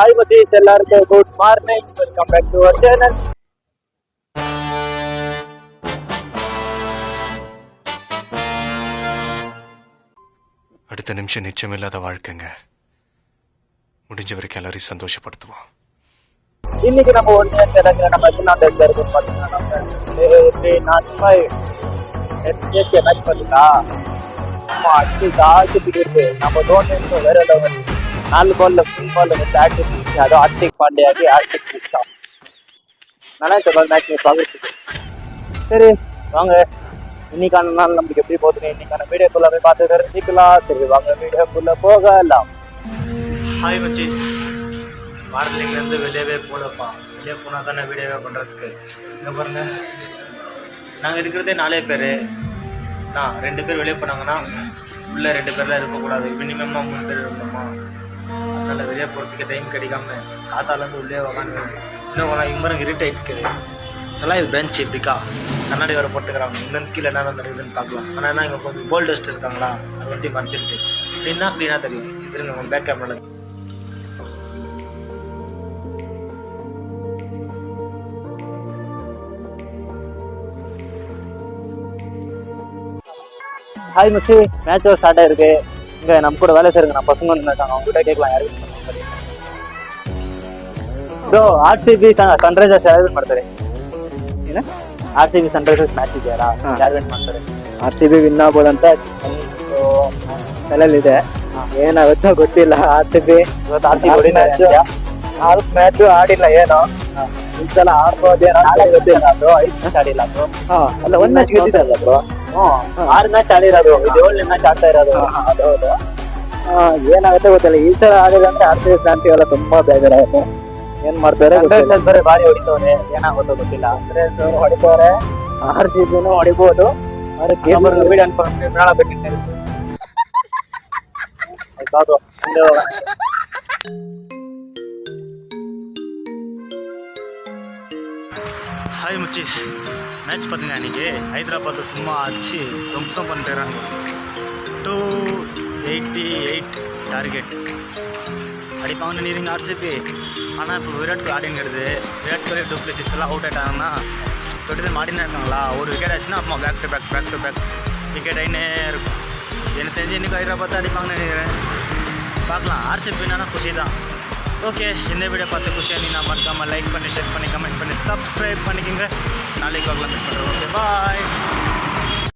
Hi மச்சீஸ், எல்லாருக்கும் good morning. Welcome back to our channel. அடுத்த நிமிஷம் நிச்சயமில்லாத வாழ்க்கைங்க. முடிஞ்ச வரைக்கும் எல்லாரையும் சந்தோஷப்படுத்துவோம். இன்னைக்கு நம்ம ஒன்று தெலுங்குல நம்ம எத்தனாவது இடத்துல இருக்கோம் பார்த்தீங்கன்னா, நம்ம 3-5 மேட்ச் பார்த்தீங்களா. ஆமா, ஆட்சிக்கு இருக்கு. நம்ம தோனி வேற லெவல். 4 பால்ல ஃபுல் பால் வந்து ஆக்டிவ், அதுவும் ஆர்டிக் பாண்டியாக்கு ஆர்டிக் பிடிச்சா நல்லா இந்த மேட்ச் பார்க்குறதுக்கு. சரி வாங்க, இன்னைக்கான நாள் நமக்கு எப்படி போகுதுன்னு இன்னைக்கான வீடியோக்குள்ள போய் பார்த்து தெரிஞ்சுக்கலாம். சரி வாங்க வீடியோக்குள்ள போகலாம். ஹாய் மச்சீஸ், மார்னிங்லேருந்து வெளியவே போகலப்பா. வெளியே போனால் தானே வீடியோவே பண்ணுறதுக்கு. இங்கே பாருங்கள், நாங்கள் இருக்கிறதே 4 பேர் தான். 2 பேர் வெளியே போனாங்கன்னா உள்ளே 2 பேர் தான் இருக்கக்கூடாது. மினிமமாக 3 பேர் இருக்கணுமா. அதனால் வெளியே போகிறதுக்கு டைம் கிடைக்காம காத்தாலேருந்து உள்ளே உக்காந்து இன்னும் இங்கே பாருங்க இருட்டாக இருக்குது. இதெல்லாம் இது பெஞ்ச் இப்படிக்கா கண்ணாடி வர போட்டுக்கிறாங்க. இங்கேருந்து கீழே என்ன நடக்குதுன்னு பார்க்கலாம். ஆனால் என்ன இங்கே கொஞ்சம் கோல்டு டஸ்ட் இருக்காங்களா, அது வந்து மறைச்சிருக்கு. க்ளீனாக தெரியும். இதுங்க உங்கள் பேக் கேமராவில். ஹாய் மச்சி, மேட்ச் ஸ்டார்ட் ஆயிருக்கு. இங்கே நம்ம கூட வேலை செய்யுங்க, நம்ம பசங்க வந்து இருக்காங்க. அவங்க கிட்ட கேட்கலாம் யாருக்கு ப்ரோ. ಆರ್ಸಿಬಿ ಸನ್ರೈಸರ್ಸ್ ಯಾರು ವಿನ್ ಮಾಡ್ತಾರೆ? ಏನು ಆರ್ಸಿಬಿ ಸನ್ರೈಸರ್ಸ್ ಮ್ಯಾಚ್ ಇದೆಯಲ್ಲ, ಯಾರು ವಿನ್ ಮಾಡ್ತಾರೆ? ಆರ್ಸಿಬಿ ವಿನ್ ಆಗ್ಬೋದಂತ ತಲೆಯಲ್ಲಿದೆ. ಏನಾಗುತ್ತೋ ಗೊತ್ತಿಲ್ಲ. ಆರ್ಸಿಬಿ ಮ್ಯಾಚ್ ಆಡಿಲ್ಲ, ಏನೋ ಒಂದ್ಸಲ ಆಡ್ಬೋದೇನೋ ಗೊತ್ತಿಲ್ಲ. ಬ್ರೋ 5 ಮ್ಯಾಚ್ ಆಡಿಲ್ಲ ಬ್ರೋ. ಅಲ್ಲ, 1 ಮ್ಯಾಚ್ ಗೆದ್ದಿದ್ದಾರಲ್ಲ ಬ್ರೋ. 6 ಮ್ಯಾಚ್ ಆಡಿರೋದು, ಇದು 7ನೇ ಮ್ಯಾಚ್ ಆಡ್ತಾ ಇರೋದು. ಹೌದು, ಏನಾಗುತ್ತೆ ಗೊತ್ತಿಲ್ಲ. ಈ ಸಲ ಆಡಿಲ್ಲ ಅಂದ್ರೆ ಆರ್ಸಿಬಿ ಫ್ಯಾನ್ಸ್ಗೆಲ್ಲ ತುಂಬಾ ಬೇಜಾರಾಗುತ್ತೆ. ಏನ್ ಮಾಡ್ತಾರೆ ಬೇರೆ ಬಾರಿ ಹೊಡಿತವ್ರೆ, ಏನಾಗುತ್ತೋ ಗೊತ್ತಿಲ್ಲ. ಅಂದ್ರೆ ಸರ್ ಹೊಡಿತವ್ರೆ, ಆರ್ಸಿಬಿನೂ ಹೊಡಿಬಹುದು. ஹாய் முச்சீஸ், மேட்ச் பார்த்தீங்கன்னா இன்றைக்கி ஹைதராபாத்தை சும்மா அடிச்சு துவம்சம் பண்ணிட்டுறாங்க. 288 டார்கெட் அடிப்பாங்கன்னு நீரிங்க ஆர்சிபி. ஆனால் இப்போ விராட் கோலி ஆடிங்கிறது, விராட் கோலி டூப்ளிசிஸ் எல்லாம் அவுட் ஆகிட்டாங்கன்னா தொட்டு மாடினா இருக்காங்களா. ஒரு விக்கெட் ஆச்சுன்னா அப்புறமா பேக் டு பேக் விக்கெட் ஆகினே இருக்கும். எனக்கு தெரிஞ்சு இன்றைக்கி ஹைதராபாத் அடிப்பாங்கன்னு நினைக்கிறேன். பார்க்கலாம். ஆர்சிபி என்னன்னா குஷி தான். ஓகே, இந்த வீடியோ பார்த்து குஷியாக நீங்கள் மறக்காமல் லைக் பண்ணி, ஷேர் பண்ணி, கமெண்ட் பண்ணி, சப்ஸ்கிரைப் பண்ணிக்கோங்க. நாளைக்கு பார்க்கலாம், மீட் பண்ணுறோம். ஓகே, பாய்.